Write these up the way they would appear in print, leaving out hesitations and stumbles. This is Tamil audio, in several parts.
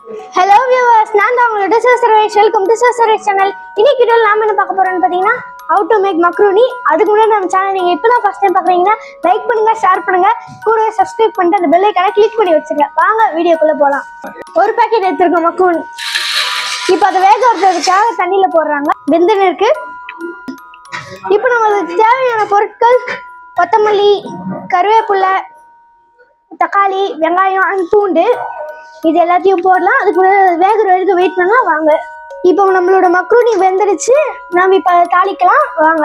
Hello viewers, நான் தான் உங்களோட Suresh. Welcome to Suresh channel. இன்னைக்கு வீடியோல நாம என்ன பார்க்க போறோம்னு பாத்தீங்கன்னா how to make macaroni. அதுக்கு முன்னாடி நம்ம சேனலை நீங்க இப்பதான் ஃபர்ஸ்ட் டைம் பார்க்கறீங்கன்னா லைக் பண்ணுங்க, ஷேர் பண்ணுங்க, கூடவே சப்ஸ்கிரைப் பண்ணிட்டு அந்த பெல் ஐகானை கிளிக் பண்ணி வச்சுங்க. வாங்க வீடியோக்குள்ள போலாம். ஒரு பாக்கெட் எடுத்துக்கோங்க macaroni. இப்போ அத வேக வைக்கிறதுக்காக தண்ணில போடுறாங்க. வெந்தன இருக்கு. இப்போ நமக்கு தேவையான பொருட்கள் கொத்தமல்லி, கறிவேப்பிலை, தக்காளி, வெங்காயம், பூண்டு இது எல்லாத்தையும் போடலாம். அதுக்கு வேகிற வரைக்கும் வெயிட் பண்ணலாம். வாங்க. இப்போ நம்மளோட மக்ரூனி வெந்துடுச்சு. நம்ம இப்போ தாளிக்கலாம். வாங்க.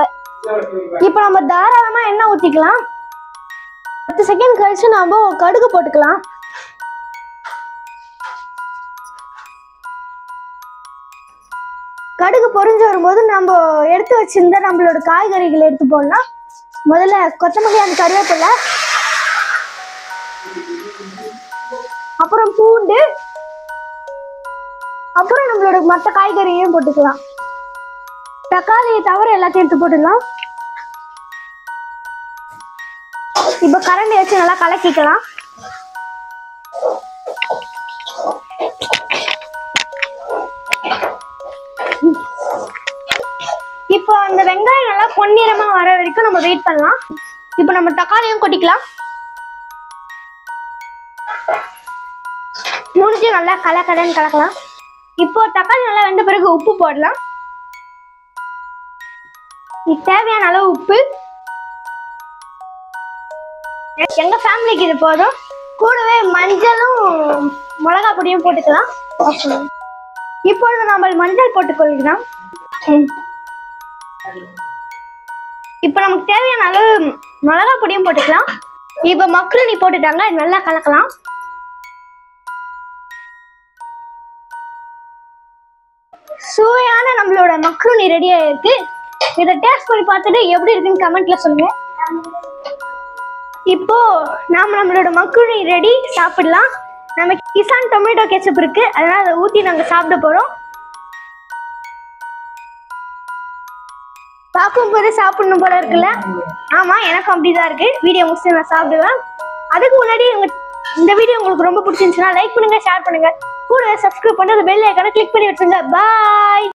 இப்போ நம்ம தாராளமா எண்ணெய் ஊற்றிக்கலாம். 10 செகண்ட் கழிச்சு நம்ம கடுகு போட்டுக்கலாம். கடுகு பொரிஞ்சு வரும்போது நம்ம எடுத்து வச்சிருந்த நம்மளோட காய்கறிகளை எடுத்து போடலாம். முதல்ல கொத்தமல்லி அந்த கருவேப்பிலை, அப்புறம் பூண்டு, அப்புறம் நம்மளோட மற்ற காய்கறியையும் போட்டுக்கலாம். தக்காளியை தவிர எல்லாத்தையும் எடுத்து போட்டுக்கலாம். இப்ப கரண்டி வச்சு நல்லா கலக்கிக்கலாம். இப்போ அந்த வெங்காயம் நல்லா பொன்னிறமா வர வரைக்கும் நம்ம வெயிட் பண்ணலாம். இப்போ நம்ம தக்காளியும் கொட்டிக்கலாம். மூணுத்தையும் நல்லா கலக்கலாம். இப்போ தக்காளி நல்லா வெந்த பிறகு உப்பு போடலாம். தேவையான அளவு உப்பு. எங்க ஃபேமிலிக்கு இது போதும். கூடவே மஞ்சளும் மிளகா பொடியும் போட்டுக்கலாம். இப்பொழுது நம்ம மஞ்சள் போட்டுக்கொள்ளலாம். இப்போ நமக்கு தேவையான அளவு மிளகா பொடியும் போட்டுக்கலாம். இப்போ மக்ரூனி போட்டுட்டாங்க. நல்லா கலக்கலாம். சுவையான நம்மளோட மக்ரூனி ரெடி ஆயிருக்கு. இதை டேஸ்ட் பண்ணி பார்த்துட்டு எப்படி இருக்குன்னு கமெண்ட்ல சொல்லுங்க. இப்போ நம்மளோட மக்ரூனி ரெடி, சாப்பிடலாம். நம்ம கிசான் டொமேட்டோ கெச்சப் இருக்கு, அதனால அதை ஊற்றி நாங்கள் சாப்பிட போறோம். பார்க்கும் போது சாப்பிடணும் போல இருக்குல்ல? ஆமா, எனக்கும் அப்படிதான் இருக்கு. வீடியோ முடிச்சு நான் சாப்பிடுவேன். அதுக்கு முன்னாடி இந்த வீடியோ உங்களுக்கு ரொம்ப பிடிச்சிருந்துச்சுன்னா லைக் பண்ணுங்க, ஷேர் பண்ணுங்க, கூட சப்ஸ்கிரைப் பண்ணி அந்த பெல் ஐகானை கிளிக் பண்ணி வச்சுங்க. பாய்.